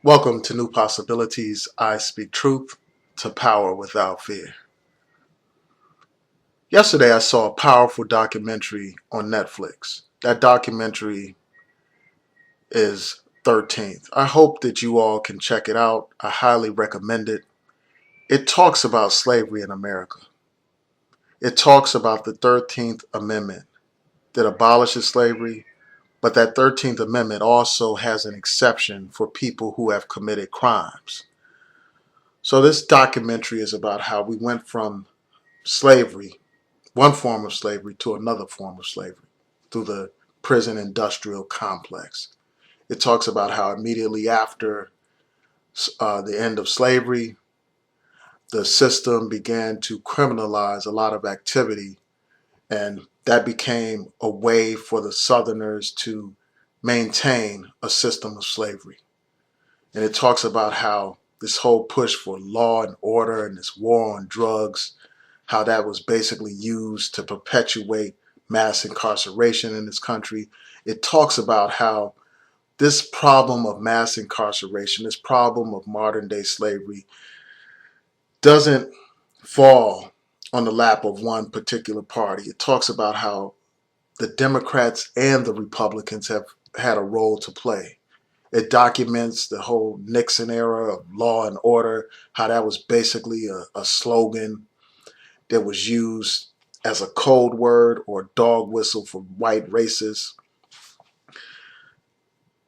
Welcome to New Possibilities. I speak truth to power without fear. Yesterday, I saw a powerful documentary on Netflix. That documentary is 13th. I hope that you all can check it out. I highly recommend it. It talks about slavery in America. It talks about the 13th Amendment that abolishes slavery, but that 13th Amendment also has an exception for people who have committed crimes. So this documentary is about how we went from slavery, one form of slavery, to another form of slavery through the prison industrial complex. It talks about how immediately after the end of slavery, the system began to criminalize a lot of activity, and that became a way for the Southerners to maintain a system of slavery. And it talks about how this whole push for law and order and this war on drugs, how that was basically used to perpetuate mass incarceration in this country. It talks about how this problem of mass incarceration, this problem of modern day slavery, doesn't fall on the lap of one particular party. It talks about how the Democrats and the Republicans have had a role to play. It documents the whole Nixon era of law and order, how that was basically a slogan that was used as a code word or dog whistle for white racists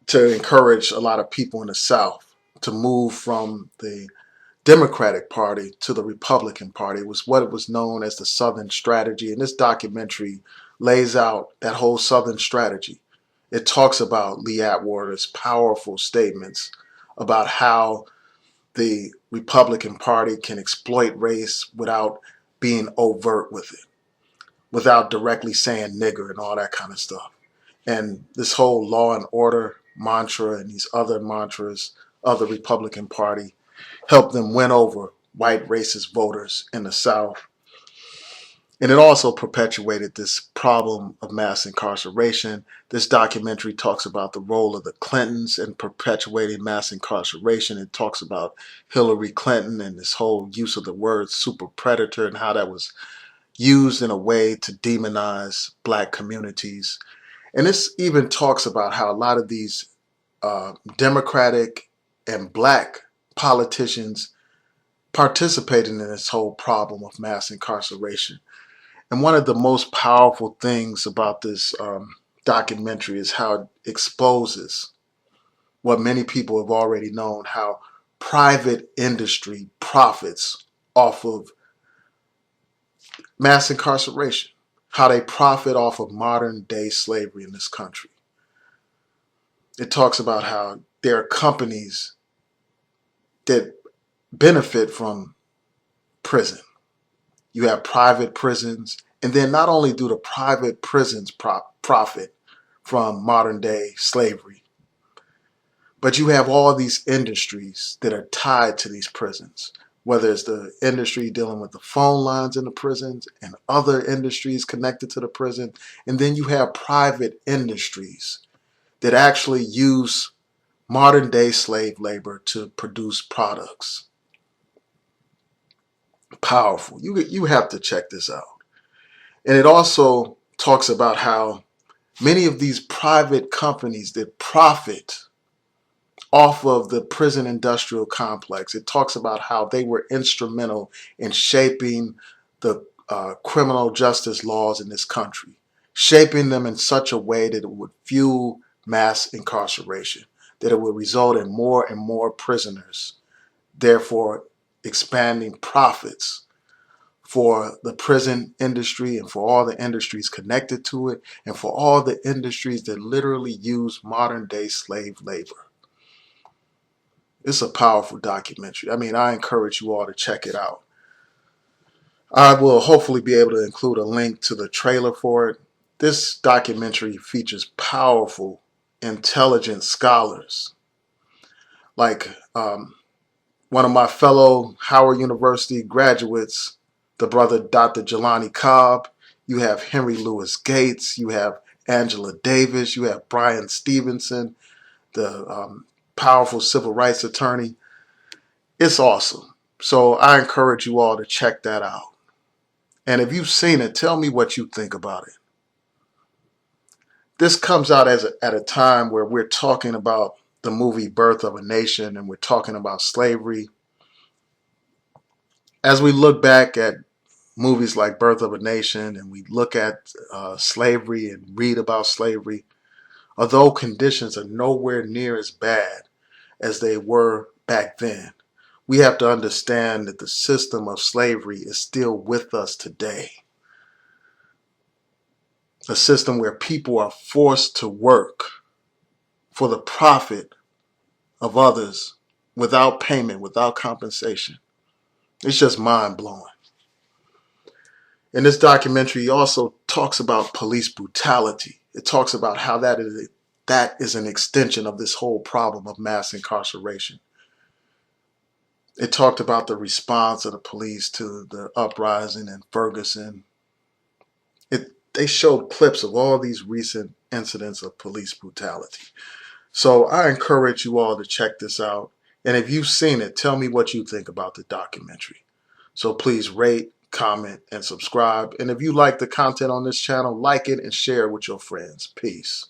to encourage a lot of people in the South to move from the Democratic Party to the Republican Party. It was what it was known as the Southern Strategy. And this documentary lays out that whole Southern strategy. It talks about Lee Atwater's powerful statements about how the Republican Party can exploit race without being overt with it, without directly saying nigger and all that kind of stuff. And this whole law and order mantra and these other mantras of the Republican Party helped them win over white racist voters in the South. And it also perpetuated this problem of mass incarceration. This documentary talks about the role of the Clintons in perpetuating mass incarceration. It talks about Hillary Clinton and this whole use of the word super predator and how that was used in a way to demonize black communities. And this even talks about how a lot of these Democratic and black politicians participated in this whole problem of mass incarceration. And one of the most powerful things about this documentary is how it exposes what many people have already known, how private industry profits off of mass incarceration, how they profit off of modern day slavery in this country. It talks about how there are companies that benefit from prison. You have private prisons, and then not only do the private prisons profit from modern day slavery, but you have all these industries that are tied to these prisons, whether it's the industry dealing with the phone lines in the prisons and other industries connected to the prison. And then you have private industries that actually use modern day slave labor to produce products. Powerful. You have to check this out. And it also talks about how many of these private companies that profit off of the prison industrial complex, it talks about how they were instrumental in shaping the criminal justice laws in this country, shaping them in such a way that it would fuel mass incarceration, that it would result in more and more prisoners, therefore expanding profits for the prison industry and for all the industries connected to it and for all the industries that literally use modern day slave labor. It's a powerful documentary. I mean, I encourage you all to check it out. I will hopefully be able to include a link to the trailer for it. This documentary features powerful, intelligent scholars like one of my fellow Howard University graduates, the brother Dr. Jelani Cobb. You have Henry Louis Gates. You have Angela Davis. You have Bryan Stevenson, the powerful civil rights attorney. It's awesome. So I encourage you all to check that out. And if you've seen it, tell me what you think about it. This comes out at a time where we're talking about the movie Birth of a Nation, and we're talking about slavery. As we look back at movies like Birth of a Nation and we look at slavery and read about slavery, although conditions are nowhere near as bad as they were back then, we have to understand that the system of slavery is still with us today. A system where people are forced to work for the profit of others without payment, without compensation. It's just mind-blowing. In this documentary, he also talks about police brutality. It talks about how that is an extension of this whole problem of mass incarceration. It talked about the response of the police to the uprising in Ferguson. They showed clips of all these recent incidents of police brutality. So I encourage you all to check this out. And if you've seen it, tell me what you think about the documentary. So please rate, comment, and subscribe. And if you like the content on this channel, like it and share it with your friends. Peace.